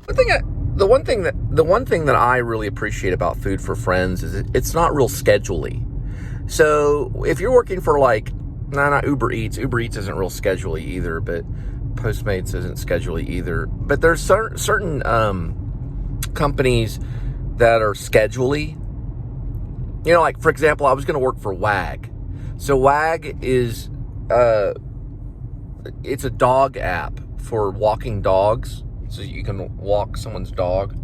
The one thing that I really appreciate about Food for Friends is it's not real schedule-y. So if you're working for not Uber Eats. Uber Eats isn't real schedule-y either, but Postmates isn't schedule-y either. But there's certain companies that are schedule-y. Like for example, I was going to work for WAG. So WAG is it's a dog app for walking dogs. So you can walk someone's dog,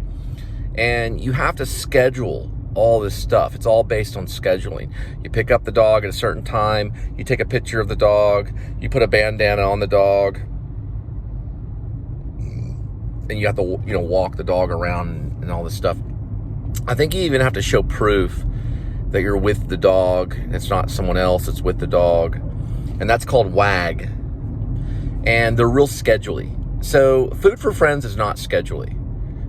and you have to schedule all this stuff. It's all based on scheduling. You pick up the dog at a certain time, you take a picture of the dog, you put a bandana on the dog, and you have to walk the dog around and all this stuff. I think you even have to show proof that you're with the dog. It's not someone else, it's with the dog. And that's called WAG. And they're real schedule-y. So Food for Friends is not schedule-y.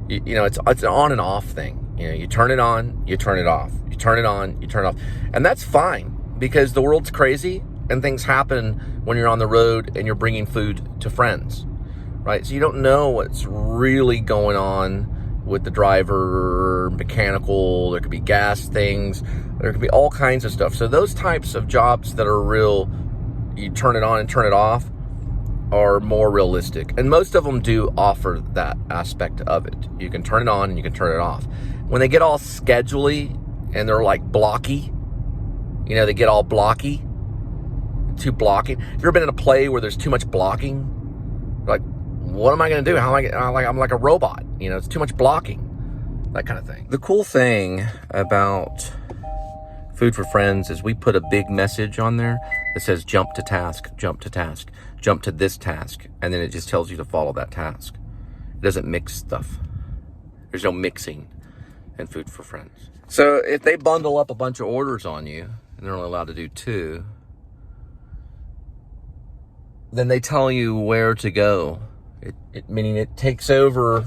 It's an on and off thing. You turn it on, you turn it off. You turn it on, you turn it off. And that's fine, because the world's crazy and things happen when you're on the road and you're bringing food to friends, right? So you don't know what's really going on with the driver, mechanical, there could be gas things, there could be all kinds of stuff. So those types of jobs that are real, you turn it on and turn it off, are more realistic. And most of them do offer that aspect of it. You can turn it on and you can turn it off. When they get all schedule-y and they're like blocky, they get all blocky, too blocking. Have you ever been in a play where there's too much blocking? Like, what am I going to do? I'm like a robot. It's too much blocking, that kind of thing. The cool thing about Food for Friends is we put a big message on there that says jump to task, jump to task, jump to this task, and then it just tells you to follow that task. It doesn't mix stuff. There's no mixing in Food for Friends. So if they bundle up a bunch of orders on you, and they're only allowed to do 2, then they tell you where to go. Meaning it takes over,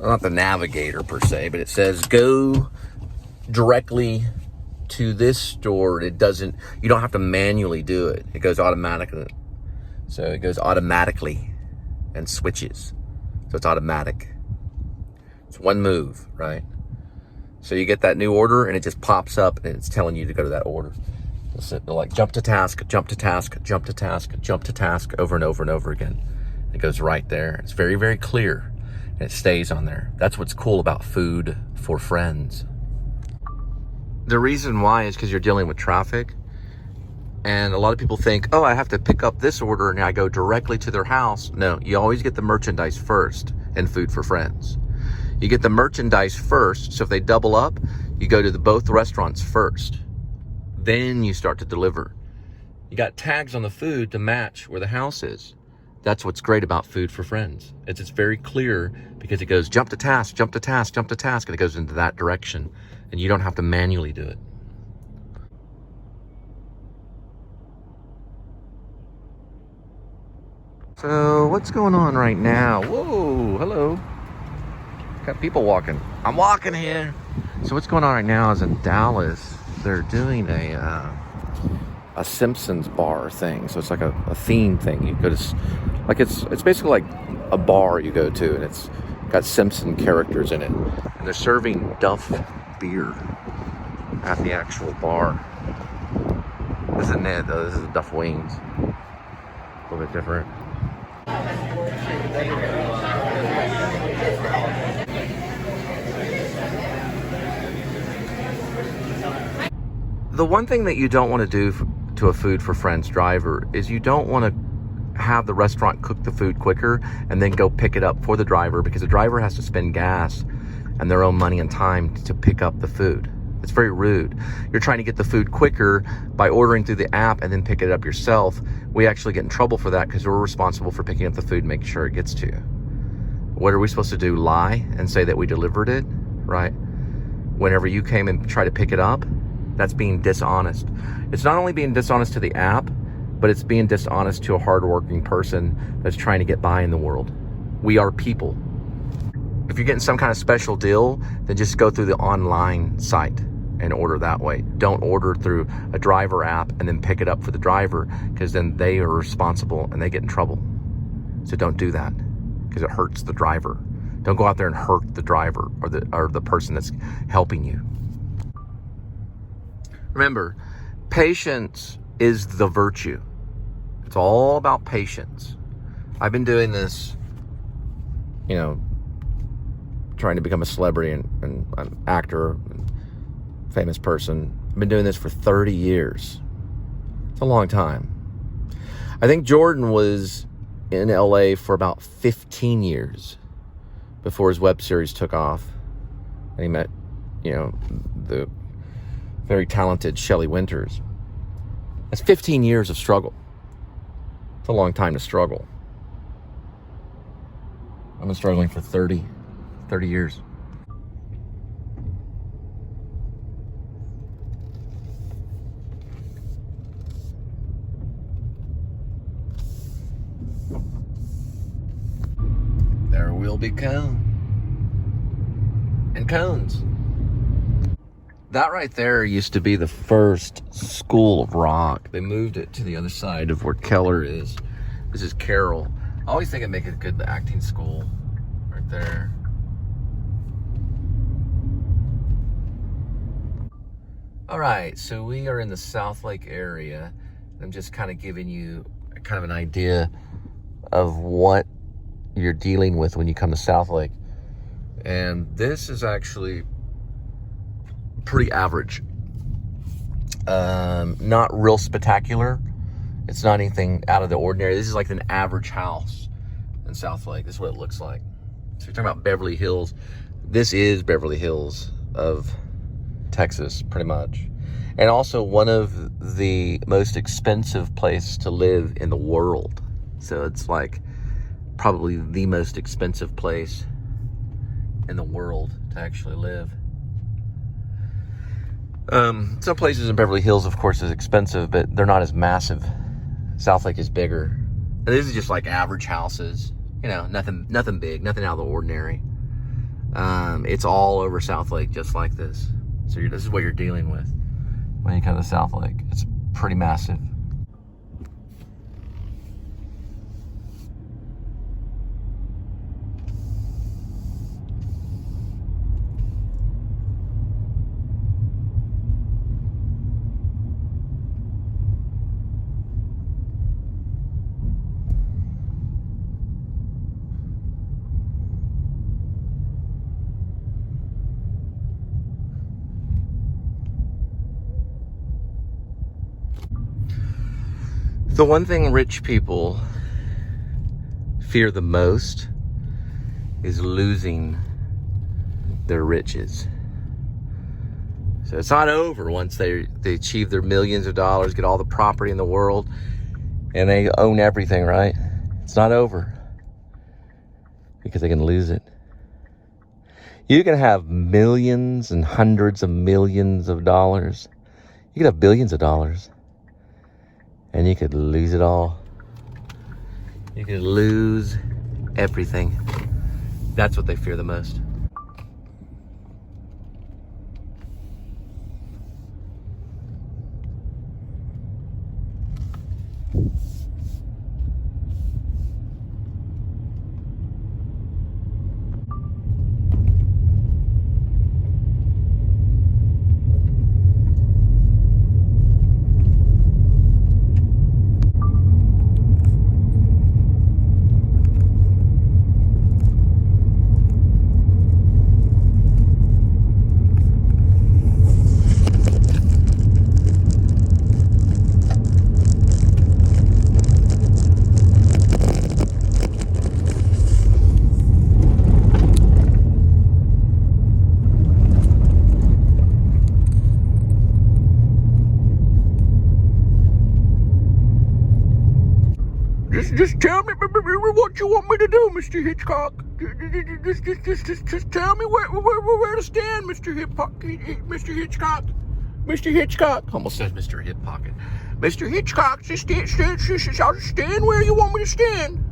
not the navigator per se, but it says go directly to this store. You don't have to manually do it. It goes automatically. So it goes automatically and switches. So it's automatic. It's one move, right? So you get that new order and it just pops up and it's telling you to go to that order. They're like jump to task, jump to task, jump to task, jump to task over and over and over again. It goes right there. It's very, very clear and it stays on there. That's what's cool about Food for Friends. The reason why is because you're dealing with traffic. And a lot of people think, oh, I have to pick up this order and I go directly to their house. No, you always get the merchandise first in Food for Friends. You get the merchandise first. So if they double up, you go to both restaurants first. Then you start to deliver. You got tags on the food to match where the house is. That's what's great about Food for Friends. It's very clear because it goes jump to task, jump to task, jump to task, and it goes into that direction. And you don't have to manually do it. So what's going on right now? Whoa, hello. Got people walking. I'm walking here. So what's going on right now is in Dallas, they're doing a Simpsons bar thing. So it's like a theme thing. You go to, it's basically like a bar you go to, and it's got Simpson characters in it. And they're serving Duff beer at the actual bar. This isn't it though, this is Duff Wings. A little bit different. The one thing that you don't want to do to a Food for Friends driver is you don't want to have the restaurant cook the food quicker and then go pick it up for the driver, because the driver has to spend gas and their own money and time to pick up the food. It's very rude. You're trying to get the food quicker by ordering through the app and then pick it up yourself. We actually get in trouble for that because we're responsible for picking up the food and making sure it gets to you. What are we supposed to do? Lie and say that we delivered it, right? Whenever you came and tried to pick it up, that's being dishonest. It's not only being dishonest to the app, but it's being dishonest to a hardworking person that's trying to get by in the world. We are people. If you're getting some kind of special deal, then just go through the online site and order that way. Don't order through a driver app and then pick it up for the driver, because then they are responsible and they get in trouble. So don't do that, because it hurts the driver. Don't go out there and hurt the driver or the person that's helping you. Remember, patience is the virtue. It's all about patience. I've been doing this, trying to become a celebrity and an actor, and famous person. I've been doing this for 30 years. It's a long time. I think Jordan was in LA for about 15 years before his web series took off. And he met, the very talented Shelley Winters. That's 15 years of struggle. It's a long time to struggle. I've been struggling for 30 years. There will be cone and cones. That right there used to be the first school of rock. They moved it to the other side of where Keller is. This is Carroll. I always think it'd make a good acting school right there. All right, so we are in the South Lake area. I'm just kind of giving you kind of an idea of what you're dealing with when you come to South Lake. And this is actually pretty average. Not real spectacular. It's not anything out of the ordinary. This is like an average house in South Lake. This is what it looks like. So you're talking about Beverly Hills. This is Beverly Hills of Texas, pretty much. And also one of the most expensive places to live in the world. So it's like probably the most expensive place in the world to actually live. Some places in Beverly Hills, of course, is expensive, but they're not as massive. South Lake is bigger. And this is just like average houses. Nothing big, nothing out of the ordinary. It's all over South Lake, just like this. So this is what you're dealing with when you come to South Lake. It's pretty massive. The one thing rich people fear the most is losing their riches. So it's not over once they achieve their millions of dollars, get all the property in the world, and they own everything, right? It's not over because they can lose it. You can have millions and hundreds of millions of dollars. You could have billions of dollars. And you could lose it all. You could lose everything. That's what they fear the most. Just tell me what you want me to do, Mr. Hitchcock. Just tell me where to stand, Mr. Mr. Hitchcock. Mr. Hitchcock. Almost said Mr. Hip Pocket. Mr. Hitchcock, just stand where you want me to stand.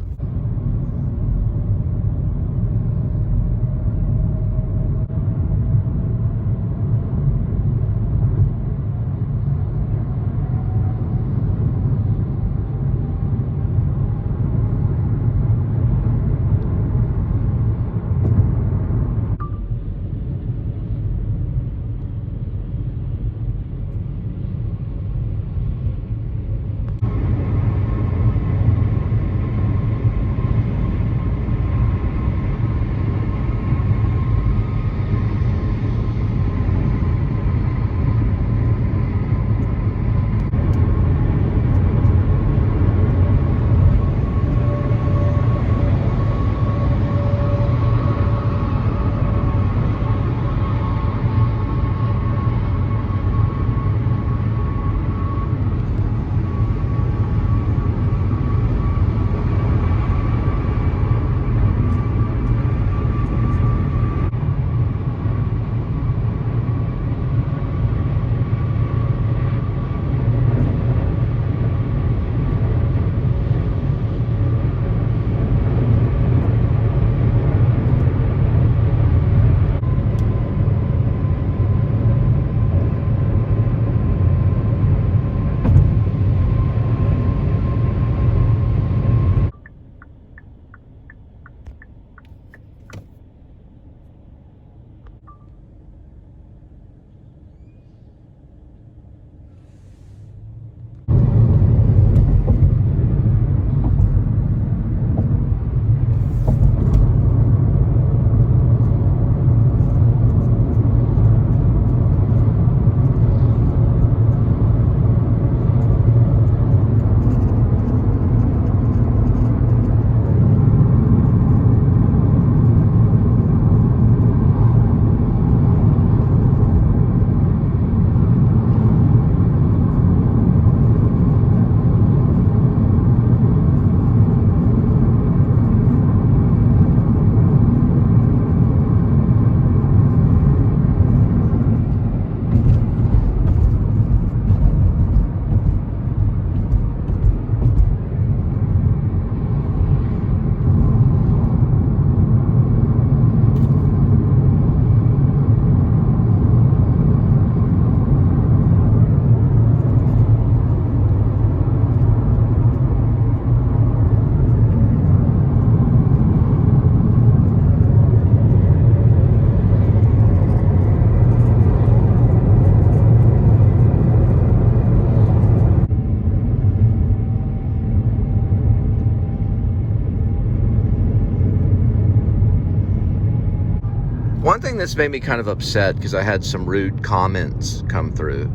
that's made me kind of upset, because I had some rude comments come through.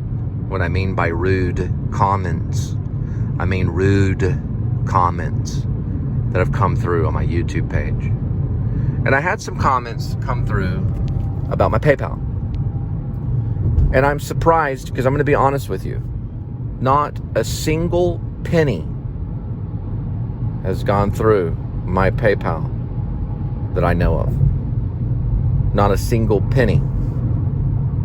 What I mean by rude comments, I mean rude comments that have come through on my YouTube page. And I had some comments come through about my PayPal. And I'm surprised, because I'm going to be honest with you. Not a single penny has gone through my PayPal that I know of. Not a single penny.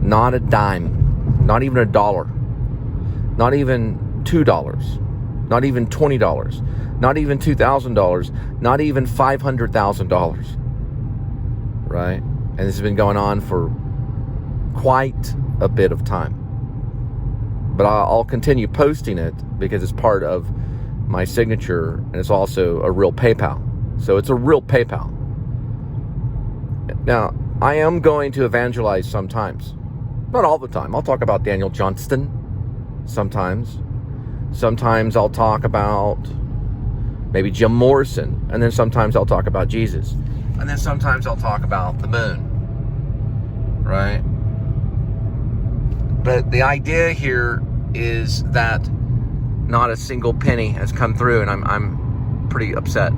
Not a dime. Not even $1. Not even $2. Not even $20. Not even $2,000. Not even $500,000. Right? And this has been going on for quite a bit of time. But I'll continue posting it because it's part of my signature, and it's also a real PayPal. So it's a real PayPal. Now, I am going to evangelize sometimes. Not all the time. I'll talk about Daniel Johnston sometimes. Sometimes I'll talk about maybe Jim Morrison. And then sometimes I'll talk about Jesus. And then sometimes I'll talk about the moon. Right? But the idea here is that not a single penny has come through, and I'm pretty upset.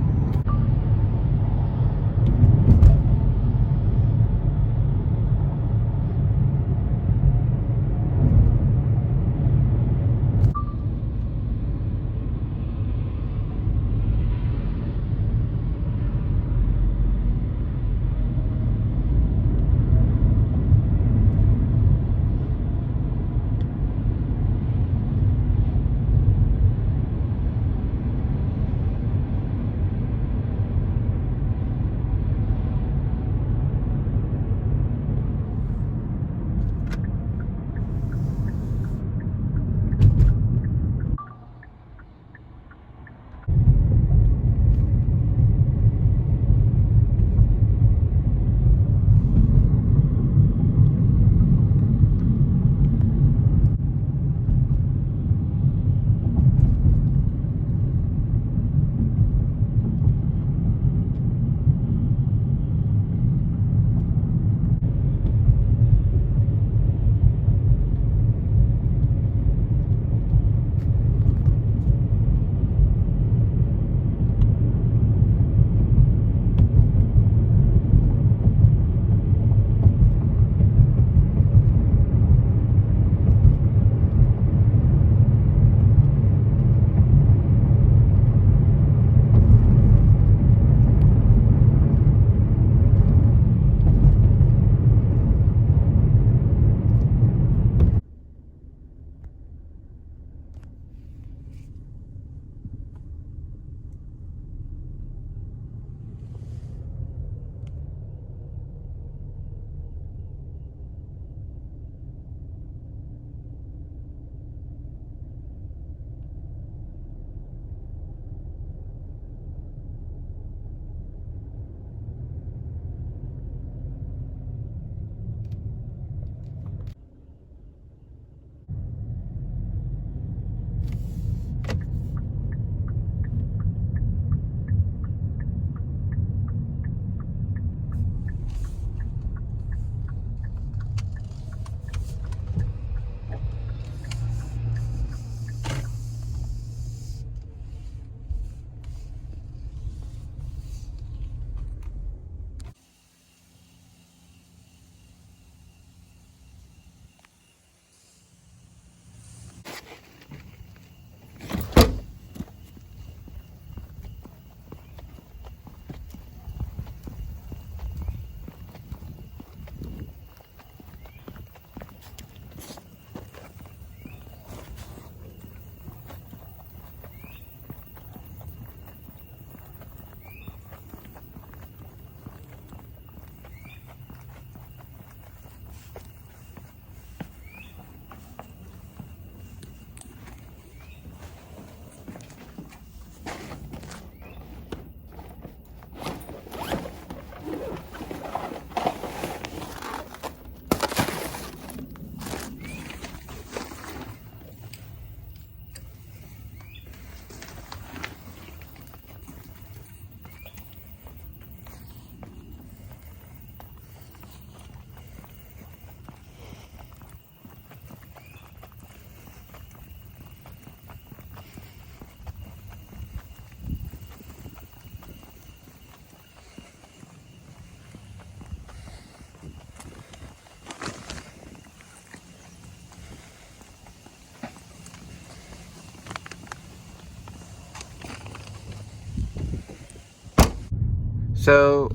So,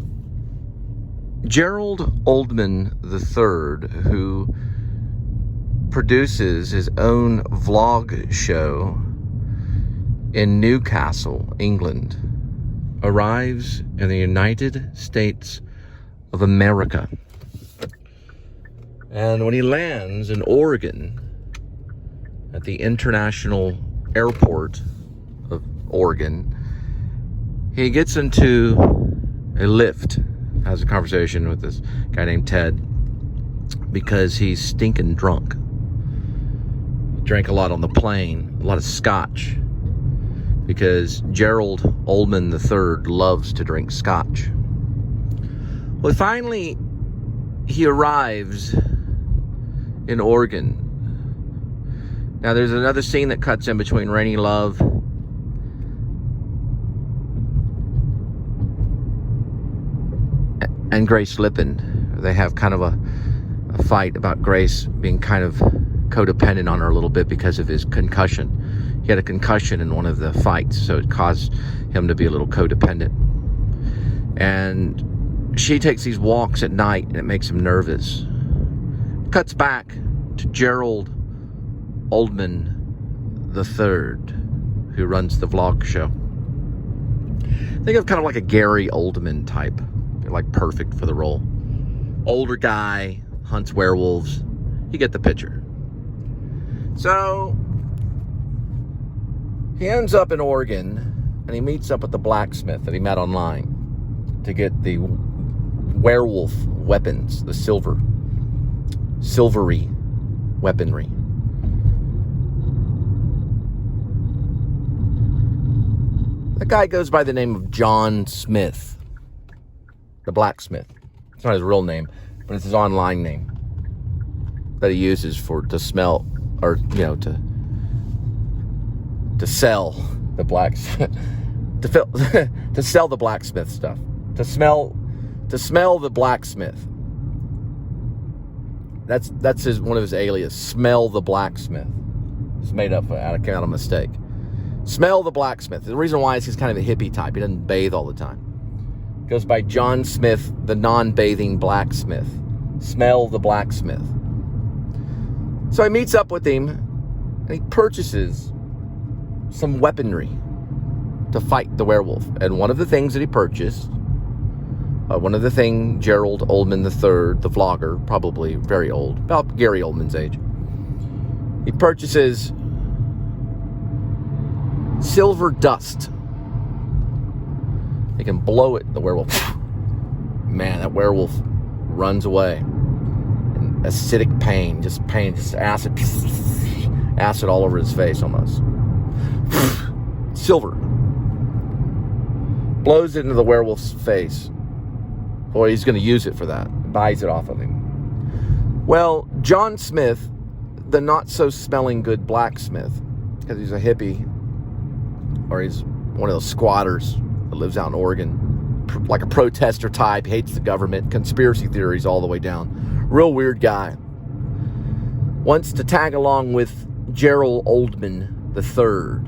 Gerald Oldman III, who produces his own vlog show in Newcastle, England, arrives in the United States of America. And when he lands in Oregon, at the International Airport of Oregon, he gets into a lift, has a conversation with this guy named Ted, because he's stinking drunk. He drank a lot on the plane, a lot of scotch, because Gerald Oldman III loves to drink scotch. Well, finally, he arrives in Oregon. Now, there's another scene that cuts in between Rainy Love and Grace Lippin. They have kind of a fight about Grace being kind of codependent on her a little bit because of his concussion. He had a concussion in one of the fights, so it caused him to be a little codependent. And she takes these walks at night, and it makes him nervous. Cuts back to Gerald Oldman III, who runs the vlog show. Think of kind of like a Gary Oldman type. They're like perfect for the role. Older guy, hunts werewolves. You get the picture. So he ends up in Oregon, and he meets up with the blacksmith that he met online to get the werewolf weapons, the silvery weaponry. The guy goes by the name of John Smith, the blacksmith. It's not his real name, but it's his online name that he uses to smell, or to sell the blacksmith, to sell the blacksmith stuff, to smell the blacksmith. That's one of his alias. Smell the blacksmith. It's made up out of mistake. Smell the blacksmith. The reason why is he's kind of a hippie type. He doesn't bathe all the time. Goes by John Smith, the non-bathing blacksmith. Smell the blacksmith. So he meets up with him, and he purchases some weaponry to fight the werewolf. And one of the things that he purchased, Gerald Oldman III, the vlogger, probably very old, about Gary Oldman's age, he purchases silver dust. They can blow it, the werewolf. Man, that werewolf runs away. And acidic pain, just acid all over his face almost. Silver. Blows it into the werewolf's face. Boy, he's going to use it for that. Buys it off of him. Well, John Smith, the not-so-smelling good blacksmith, because he's a hippie, or he's one of those squatters that lives out in Oregon, like a protester type, hates the government, conspiracy theories all the way down. Real weird guy. Wants to tag along with Gerald Oldman III.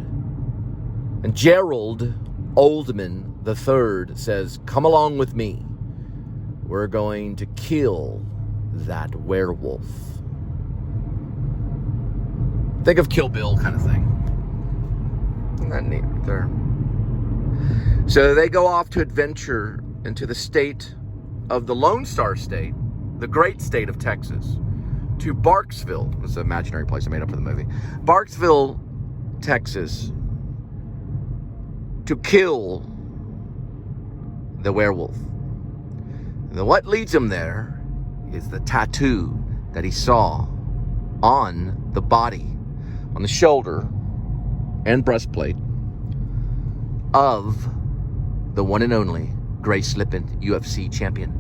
And Gerald Oldman III says, "Come along with me. We're going to kill that werewolf." Think of Kill Bill kind of thing. Isn't that neat right there? So they go off to adventure into the state of the Lone Star State, the great state of Texas, to Barksville. It's an imaginary place I made up for the movie. Barksville, Texas, to kill the werewolf. And what leads him there is the tattoo that he saw on the body, on the shoulder and breastplate of the one and only Grace Lippin, UFC champion.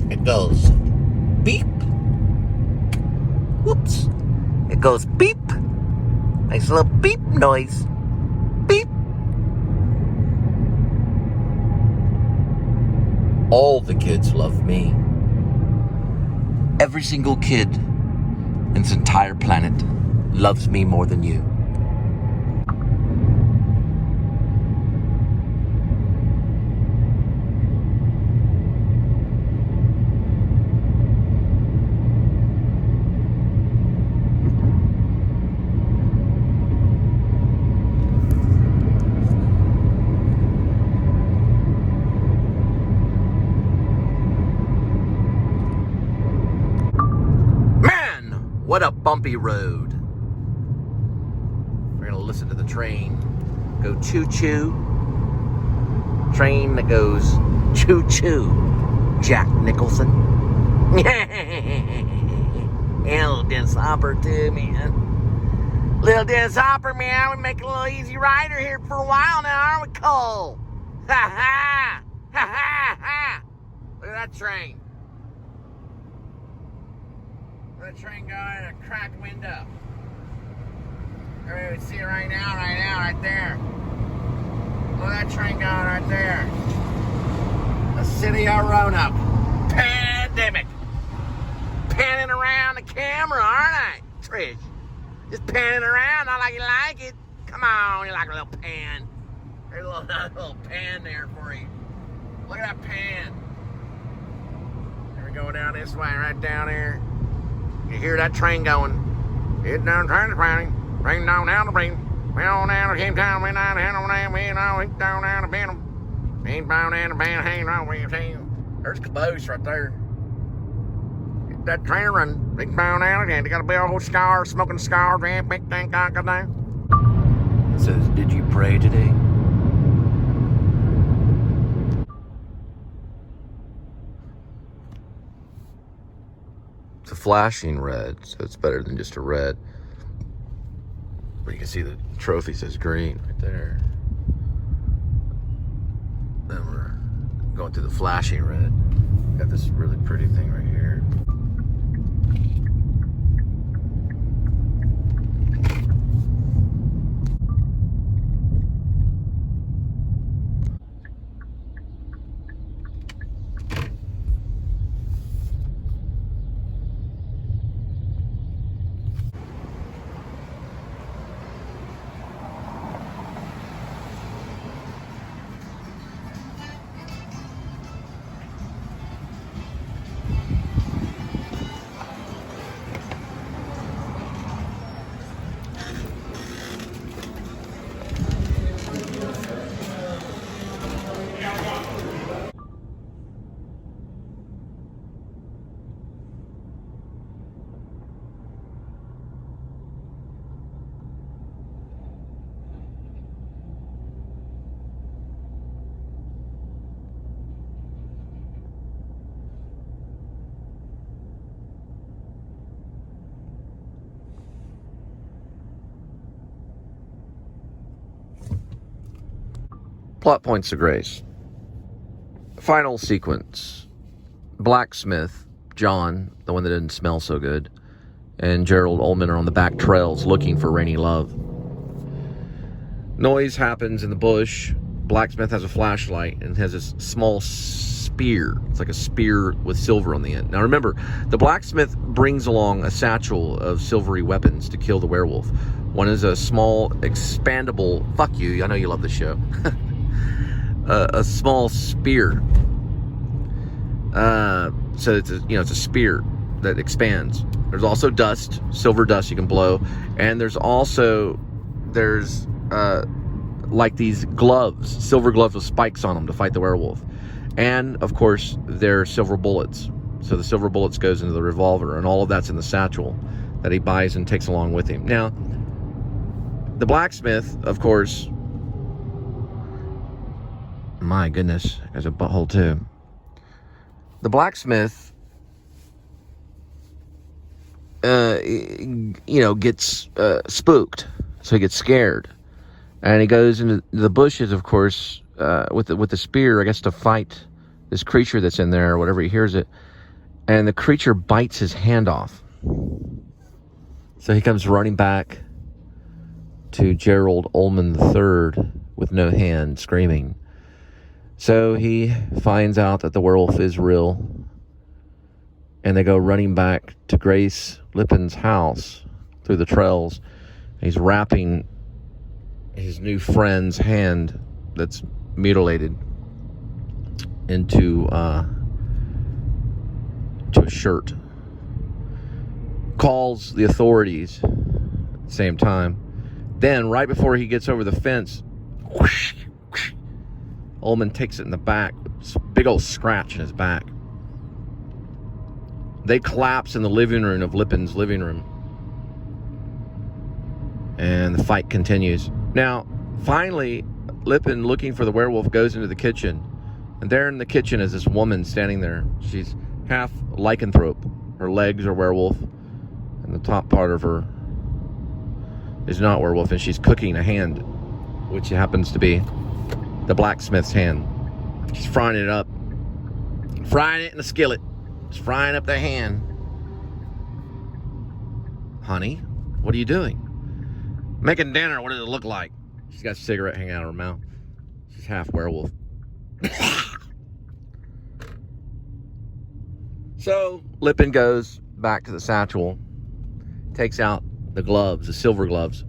It goes beep. Whoops. It goes beep. Nice little beep noise. Beep. All the kids love me. Every single kid in this entire planet loves me more than you. What a bumpy road. We're gonna listen to the train go choo-choo. Train that goes choo-choo. Jack Nicholson. And a little Dennis Hopper too, man. Little Dennis Hopper, man. We make a little Easy Rider here for a while now, aren't we, Cole? Ha ha! Ha ha ha! Look at that train. The train going in a cracked window. Everybody can see it right now, right there. Look at that train going right there. The city of Roanoke. Pandemic. Panning around the camera, aren't I, Trish? Just panning around, not like you like it. Come on, you like a little pan. There's a little pan there for you. Look at that pan. There we go down this way, right down there. You hear that train going. It's down train down the brain. Well, down the came down, went down the handle, went down the pan. Ain't bound down the pan, hang on, where you see. There's caboose right there. Get that train run. Big bound down again. They got a big old scar, smoking scar, big thing, down. It says, did you pray today? It's a flashing red, so it's better than just a red. But you can see the trophy says green right there. Then we're going through the flashing red. Got this really pretty thing right here. Plot points of grace. Final sequence. Blacksmith, John, the one that didn't smell so good, and Gerald Ullman are on the back trails looking for Rainy Love. Noise happens in the bush. Blacksmith has a flashlight and has this small spear. It's like a spear with silver on the end. Now remember, the blacksmith brings along a satchel of silvery weapons to kill the werewolf. One is a small, expandable, fuck you, I know you love this show, a small spear. So it's a spear that expands. There's also dust, silver dust you can blow, and there's like these gloves, silver gloves with spikes on them to fight the werewolf. And of course, they're silver bullets. So the silver bullets goes into the revolver, and all of that's in the satchel that he buys and takes along with him. Now, the blacksmith, of course, my goodness, has a butthole too. The blacksmith, gets spooked, so he gets scared, and he goes into the bushes, of course, with the spear, I guess, to fight this creature that's in there or whatever. He hears it, and the creature bites his hand off. So he comes running back to Gerald Ullman III with no hand, screaming. So he finds out that the werewolf is real, and they go running back to Grace Lippen's house through the trails. He's wrapping his new friend's hand that's mutilated into a shirt. Calls the authorities at the same time. Then, right before he gets over the fence, whoosh, whoosh, Ullman takes it in the back. Big old scratch in his back. They collapse in the living room of Lippen's living room. And the fight continues. Now, finally, Lippen, looking for the werewolf, goes into the kitchen. And there in the kitchen is this woman standing there. She's half lycanthrope. Her legs are werewolf. And the top part of her is not werewolf. And she's cooking a hand, which happens to be the blacksmith's hand. She's frying it up. Frying it in a skillet. She's frying up the hand. Honey, what are you doing? Making dinner. What does it look like? She's got a cigarette hanging out of her mouth. She's half werewolf. So Lippen goes back to the satchel, takes out the gloves, the silver gloves,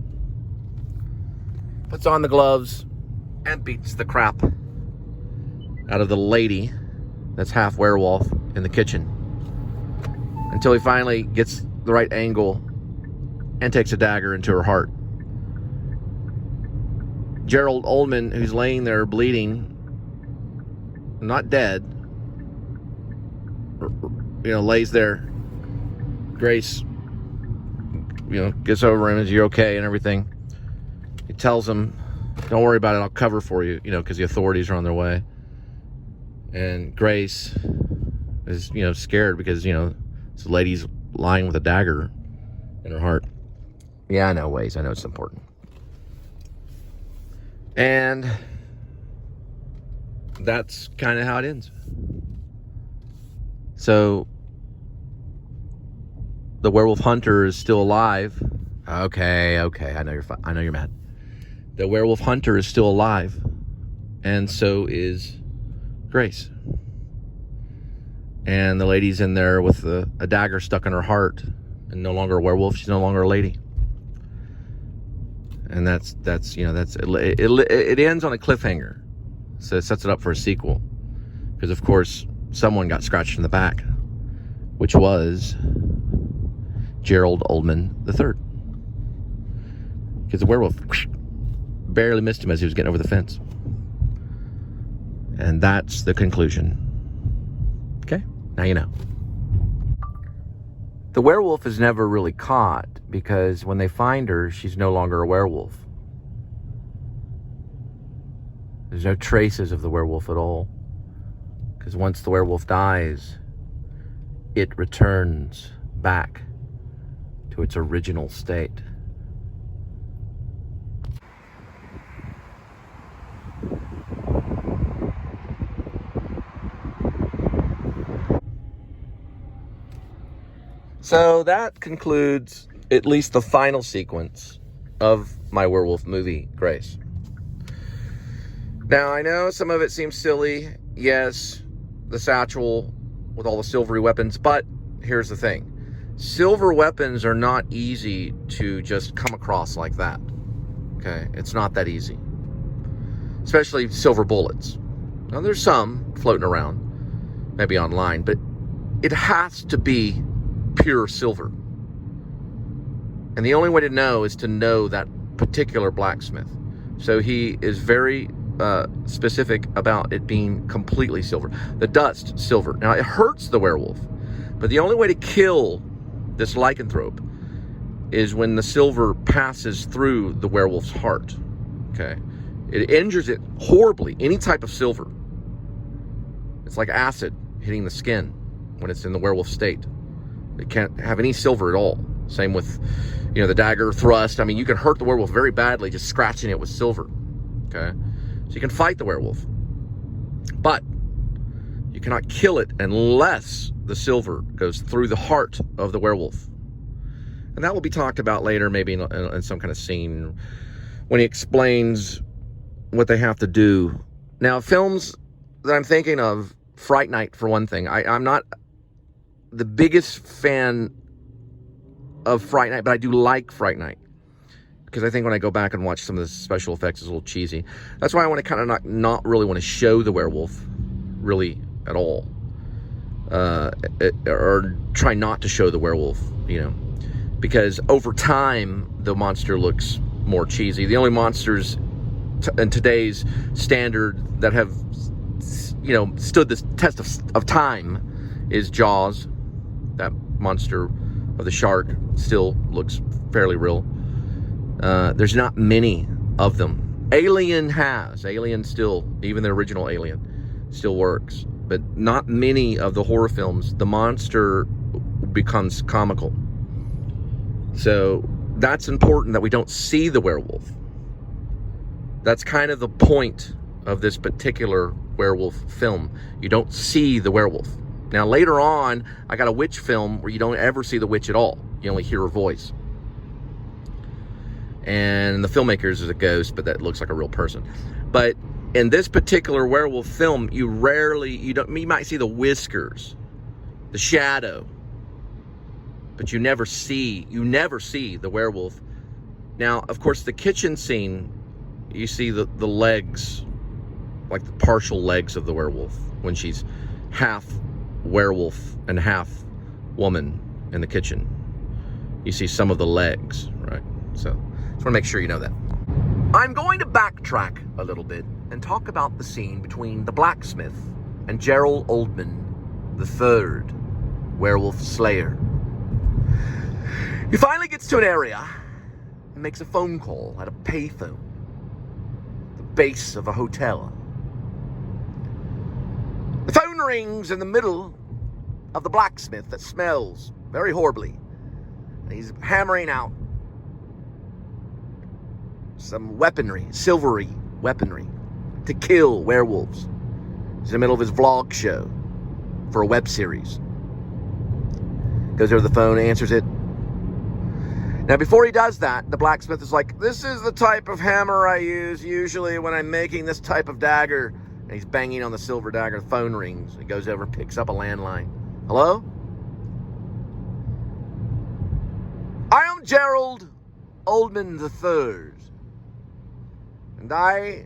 puts on the gloves, and beats the crap out of the lady that's half werewolf in the kitchen until he finally gets the right angle and takes a dagger into her heart. Gerald Ullman, who's laying there bleeding, not dead, lays there. Grace, gets over him. Is you okay and everything? He tells him, don't worry about it, I'll cover for you, because the authorities are on their way. And Grace is, scared because, this lady's lying with a dagger in her heart. Yeah, I know, Waze. I know it's important. And that's kind of how it ends. So the werewolf hunter is still alive. Okay. I know you're mad. The werewolf hunter is still alive, and so is Grace. And the lady's in there with a dagger stuck in her heart, and no longer a werewolf. She's no longer a lady. And it ends on a cliffhanger. So it sets it up for a sequel. Because, of course, someone got scratched in the back, which was Gerald Ullman III. Because the werewolf barely missed him as he was getting over the fence. And that's the conclusion. Okay? Now you know. The werewolf is never really caught because when they find her, she's no longer a werewolf. There's no traces of the werewolf at all. Because once the werewolf dies, it returns back to its original state. So that concludes at least the final sequence of my werewolf movie, Grace. Now, I know some of it seems silly. Yes, the satchel with all the silvery weapons, but here's the thing. Silver weapons are not easy to just come across like that. Okay, it's not that easy. Especially silver bullets. Now, there's some floating around, maybe online, but it has to be pure silver. And the only way to know is to know that particular blacksmith. So he is very specific about it being completely silver. The dust, silver. Now, it hurts the werewolf, but the only way to kill this lycanthrope is when the silver passes through the werewolf's heart. Okay? It injures it horribly. Any type of silver. It's like acid hitting the skin when it's in the werewolf state. It can't have any silver at all. Same with, the dagger thrust. I mean, you can hurt the werewolf very badly just scratching it with silver. Okay? So you can fight the werewolf. But you cannot kill it unless the silver goes through the heart of the werewolf. And that will be talked about later, maybe in some kind of scene. when he explains what they have to do. Now, films that I'm thinking of, Fright Night, for one thing. I'm not the biggest fan of Fright Night, but I do like Fright Night. Because I think when I go back and watch some of the special effects, it's a little cheesy. That's why I want to kind of not really want to show the werewolf, really, at all. Or try not to show the werewolf, you know. Because over time, the monster looks more cheesy. The only monsters in today's standard that have, you know, stood the test of time is Jaws. That monster of the shark still looks fairly real. There's not many of them. Alien still, even the original Alien, still works. But not many of the horror films, the monster becomes comical. So that's important, that we don't see the werewolf. That's kind of the point of this particular werewolf film. You don't see the werewolf. Now later on, I got a witch film where you don't ever see the witch at all. You only hear her voice. And the filmmakers is a ghost, but that looks like a real person. But in this particular werewolf film, you might see the whiskers, the shadow, but you never see the werewolf. Now, of course, the kitchen scene, you see the legs, like the partial legs of the werewolf, when she's half werewolf and half woman in the kitchen. You see some of the legs, right? So, just want to make sure you know that. I'm going to backtrack a little bit and talk about the scene between the blacksmith and Gerald Oldman III, werewolf slayer. He finally gets to an area and makes a phone call at a payphone, the base of a hotel. The phone rings in the middle of the blacksmith that smells very horribly. And he's hammering out some weaponry, silvery weaponry, to kill werewolves. He's in the middle of his vlog show for a web series. Goes over to the phone, answers it. Now, before he does that, the blacksmith is like, "This is the type of hammer I use usually when I'm making this type of dagger." And he's banging on the silver dagger. The phone rings. He goes over, picks up a landline. "Hello? I am Gerald Oldman III. And I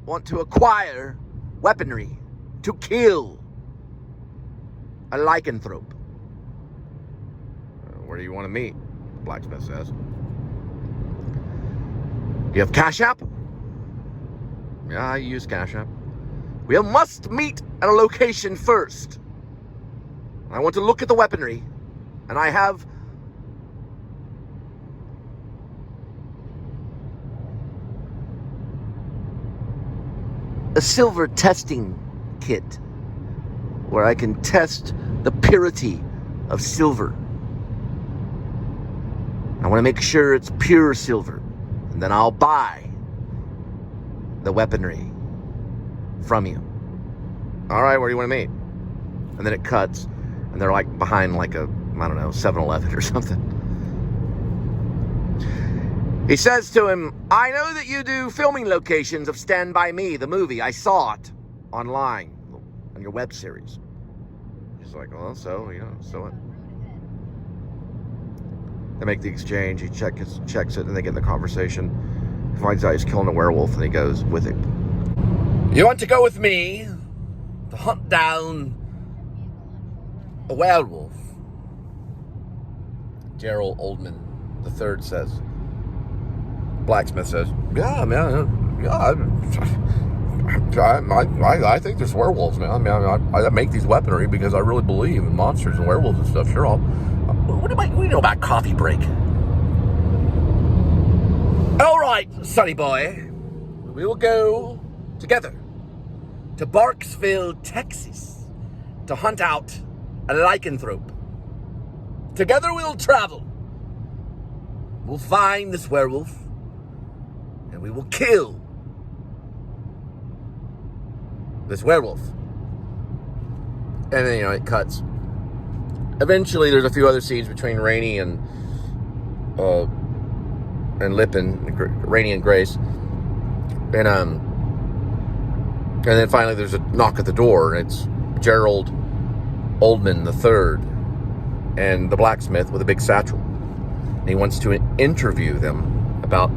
want to acquire weaponry to kill a lycanthrope." "Where do you want to meet?" the blacksmith says. "You have Cash App?" "Yeah, I use Cash App." "We must meet at a location first. I want to look at the weaponry, and I have a silver testing kit where I can test the purity of silver. I want to make sure it's pure silver, and then I'll buy the weaponry from you." "All right, where do you want to meet?" And then it cuts, and they're like behind like a, I don't know, 7-Eleven or something. He says to him, "I know that you do filming locations of Stand By Me, the movie. I saw it online on your web series." He's like, "Well, so, you know, so what?" They make the exchange. He checks it, and they get in the conversation. He finds out he's killing a werewolf, and he goes with it. "You want to go with me to hunt down a werewolf?" Gerald Oldman III says. Blacksmith says, "Yeah, man, yeah, I think there's werewolves, man. I mean, I make these weaponry because I really believe in monsters and werewolves and stuff. Sure, what do you know about coffee break?" "All right, sonny boy, we will go together to Barksville, Texas, to hunt out a lycanthrope. Together we'll travel. We'll find this werewolf, and we will kill this werewolf." And then, you know, it cuts. Eventually, there's a few other scenes between Rainey and and Lippin, Rainey and Grace. And then finally there's a knock at the door, and it's Gerald Oldman III and the blacksmith with a big satchel. And he wants to interview them about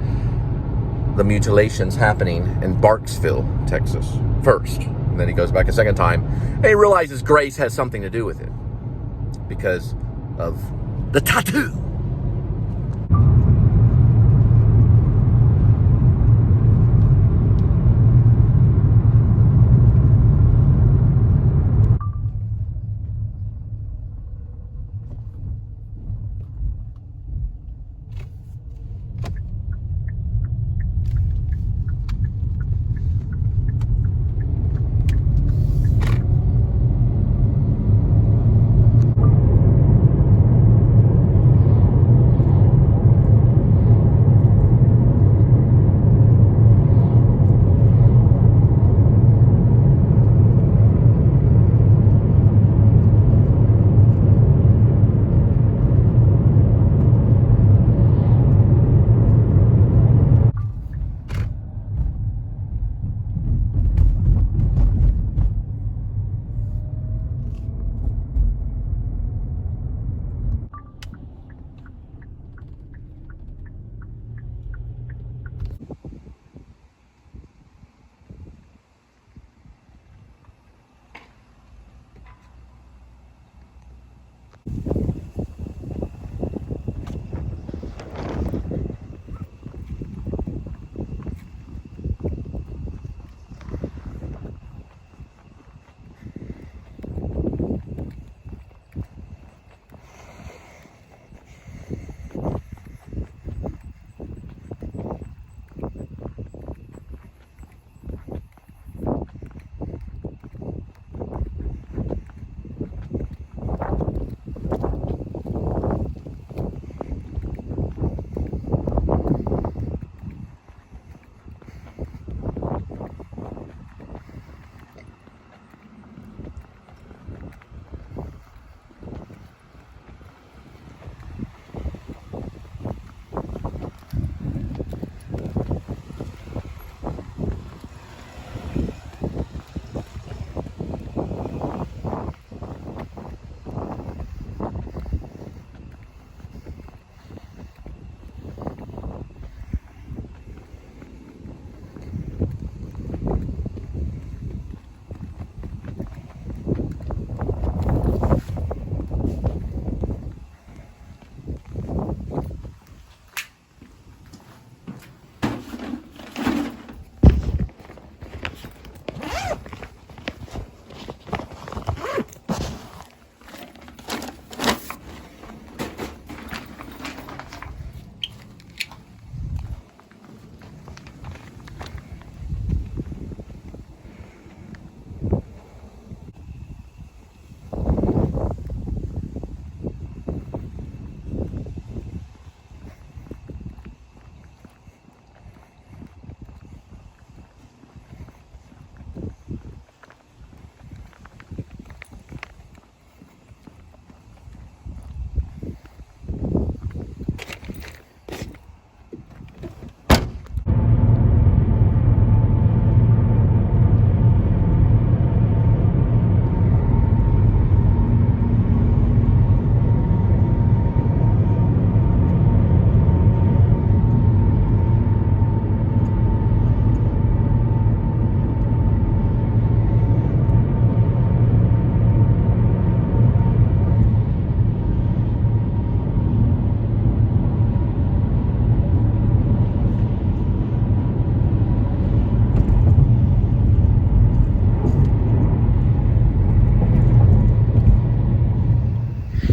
the mutilations happening in Barksville, Texas, first. And then he goes back a second time, and he realizes Grace has something to do with it because of the tattoo.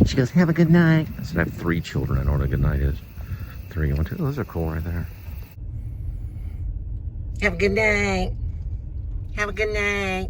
She goes, have a good night. I said, I have 3 children. I know what a good night is. 3, 1, 2. Those are cool right there. Have a good night. Have a good night.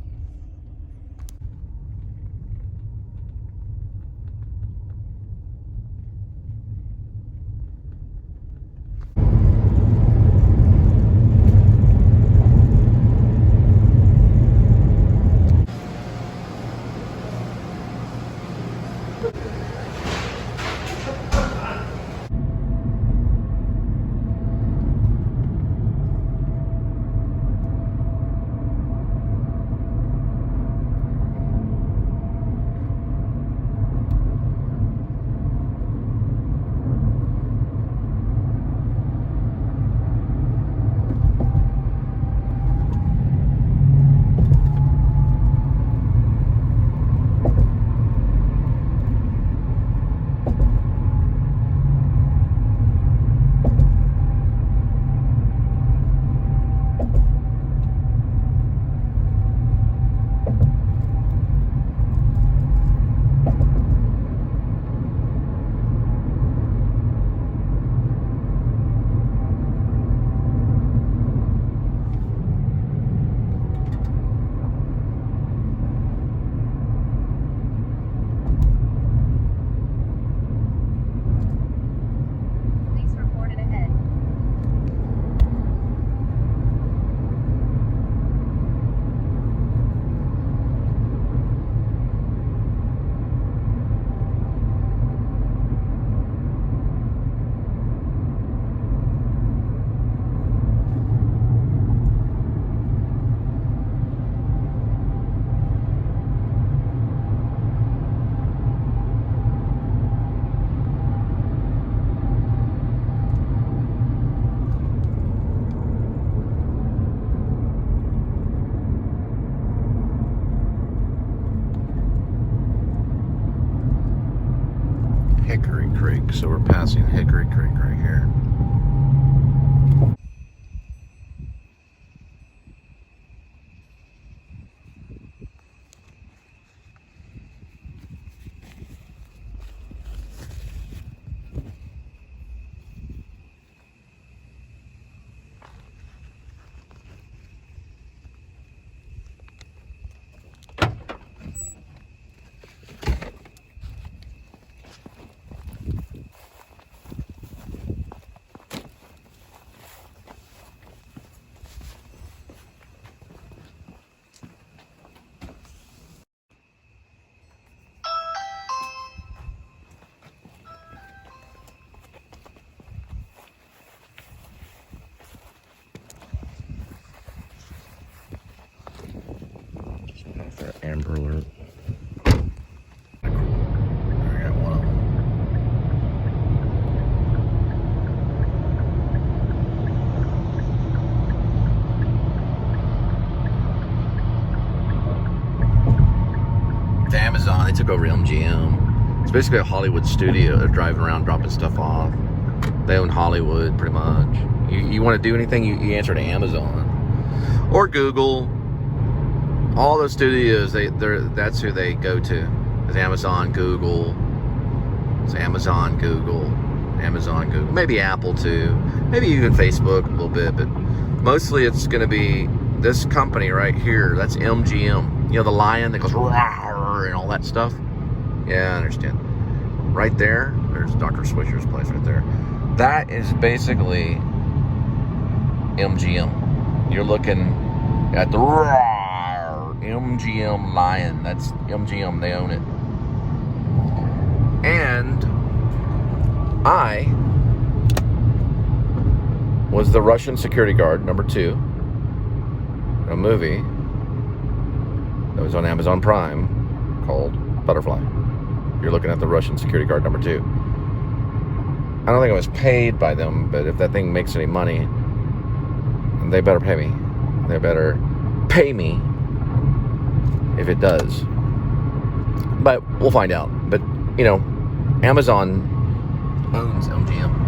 Hickory Creek. So we're passing Hickory Creek right here. Amber alert. I got one of them. It's Amazon. They took over MGM. It's basically a Hollywood studio. They're driving around dropping stuff off. They own Hollywood pretty much. You want to do anything, you answer to Amazon or Google. All those studios, that's who they go to. It's Amazon, Google. It's Amazon, Google, Amazon, Google. Maybe Apple too. Maybe even Facebook a little bit, but mostly it's going to be this company right here. That's MGM. You know, the lion that goes rawr and all that stuff. Yeah, I understand. Right there, there's Dr. Swisher's place right there. That is basically MGM. You're looking at the MGM lion. That's MGM. They own it. And I was the Russian security guard, number 2, in a movie that was on Amazon Prime called Butterfly. You're looking at the Russian security guard, number 2. I don't think I was paid by them, but if that thing makes any money, they better pay me. They better pay me if it does. But we'll find out. But, you know, Amazon owns MGM.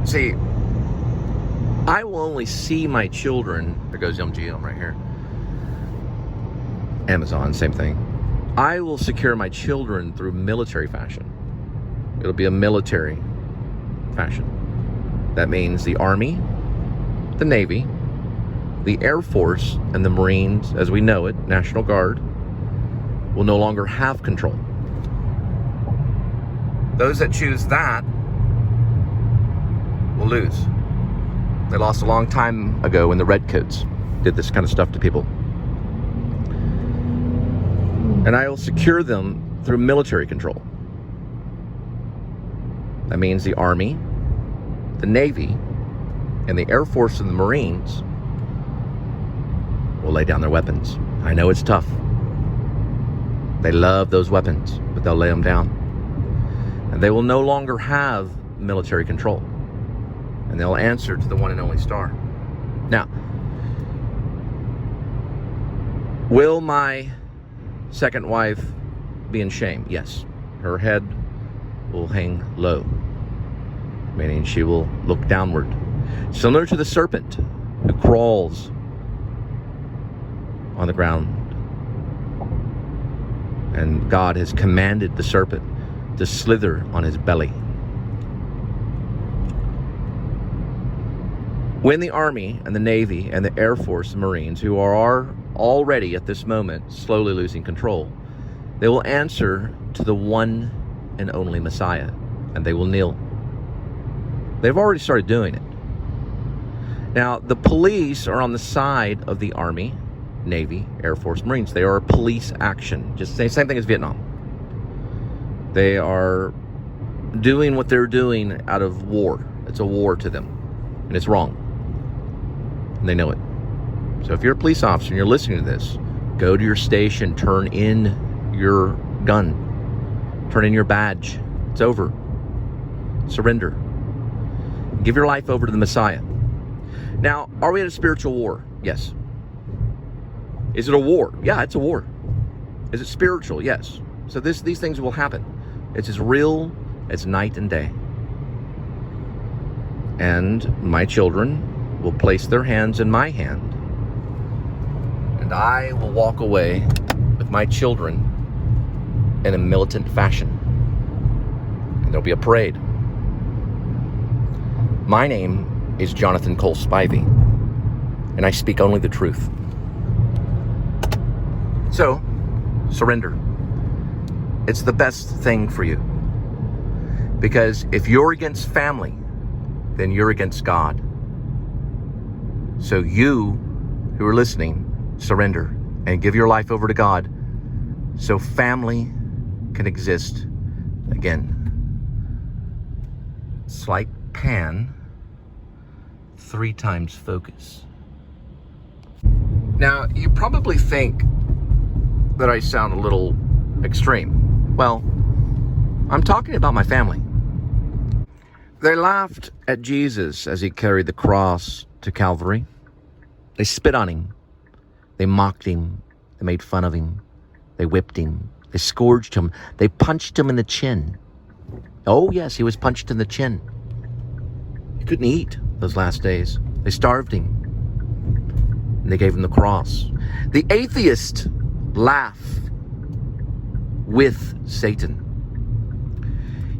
See, I will only see my children. There goes MGM right here. Amazon, same thing. I will secure my children through military fashion. It'll be a military fashion. That means the Army, the Navy, the Air Force, and the Marines, as we know it, National Guard, will no longer have control. Those that choose that will lose. They lost a long time ago when the Redcoats did this kind of stuff to people. And I will secure them through military control. That means the Army, the Navy, and the Air Force and the Marines will lay down their weapons. I know it's tough. They love those weapons, but they'll lay them down. And they will no longer have military control. And they'll answer to the one and only star. Now, will my second wife be in shame? Yes. Her head will hang low, meaning she will look downward. Similar to the serpent who crawls on the ground And God has commanded the serpent to slither on his belly. When the Army and the Navy and the Air Force and Marines, who are already at this moment slowly losing control, they will answer to the one and only Messiah, and they will kneel. They've already started doing it. Now, the police are on the side of the Army, Navy, Air Force, Marines. They are a police action. Just the same thing as Vietnam. They are doing what they're doing out of war. It's a war to them. And it's wrong. And they know it. So if you're a police officer and you're listening to this, go to your station, turn in your gun, turn in your badge. It's over. Surrender. Give your life over to the Messiah. Now, are we in a spiritual war? Yes. Is it a war? Yeah, it's a war. Is it spiritual? Yes. So these things will happen. It's as real as night and day. And my children will place their hands in my hand, and I will walk away with my children in a militant fashion. And there'll be a parade. My name is Jonathan Cole Spivey, and I speak only the truth. So, surrender. It's the best thing for you. Because if you're against family, then you're against God. So you, who are listening, surrender and give your life over to God so family can exist again. Slight pan, 3 times focus. Now, you probably think that I sound a little extreme. Well, I'm talking about my family. They laughed at Jesus as he carried the cross to Calvary. They spit on him. They mocked him. They made fun of him. They whipped him. They scourged him. They punched him in the chin. Oh, yes, he was punched in the chin. He couldn't eat those last days. They starved him. And they gave him the cross. The atheist laughed with Satan.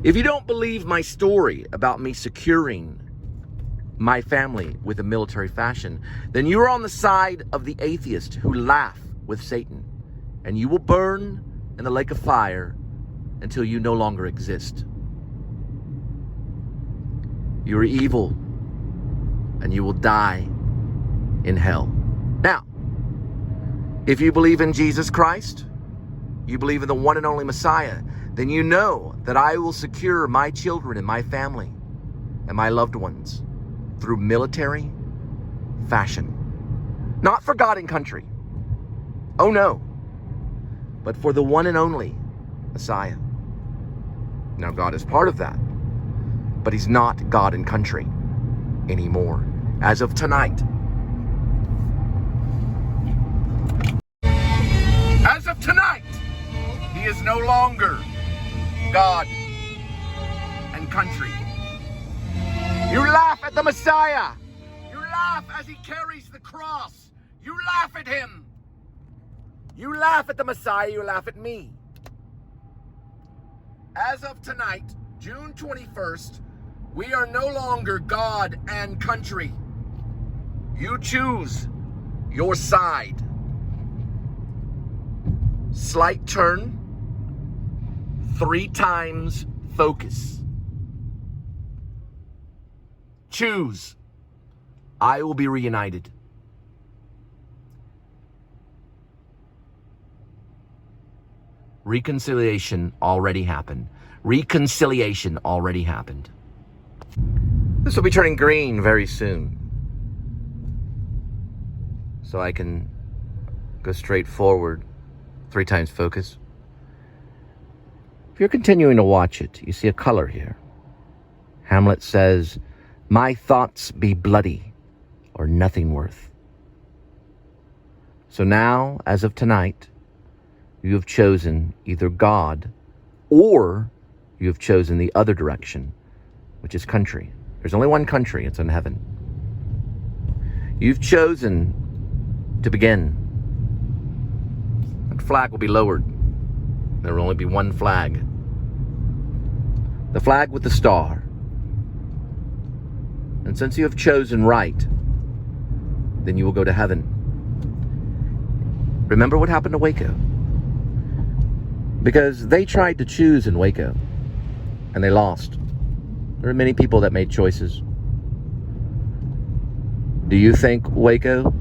If you don't believe my story about me securing my family with a military fashion, then you are on the side of the atheist who laugh with Satan, and you will burn in the lake of fire until you no longer exist. You are evil, and you will die in hell. Now, if you believe in Jesus Christ, you believe in the one and only Messiah, then you know that I will secure my children and my family and my loved ones through military fashion. Not for God and country. Oh no. But for the one and only Messiah. Now God is part of that. But he's not God and country anymore. As of tonight. As of tonight, he is no longer God and country. You laugh at the Messiah. You laugh as he carries the cross. You laugh at him. You laugh at the Messiah. You laugh at me. As of tonight, June 21st, we are no longer God and country. You choose your side. Slight turn, 3 times focus. Choose. I will be reunited. Reconciliation already happened. Reconciliation already happened. This will be turning green very soon. So I can go straight forward. 3 times focus. If you're continuing to watch it, you see a color here. Hamlet says, "My thoughts be bloody or nothing worth." So now, as of tonight, you have chosen either God or you have chosen the other direction, which is country. There's only one country, it's in heaven. You've chosen to begin. That flag will be lowered. There will only be one flag. The flag with the star. And since you have chosen right, then you will go to heaven. Remember what happened to Waco? Because they tried to choose in Waco, and they lost. There were many people that made choices. Do you think Waco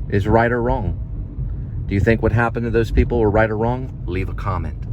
is right or wrong? Do you think what happened to those people were right or wrong? Leave a comment.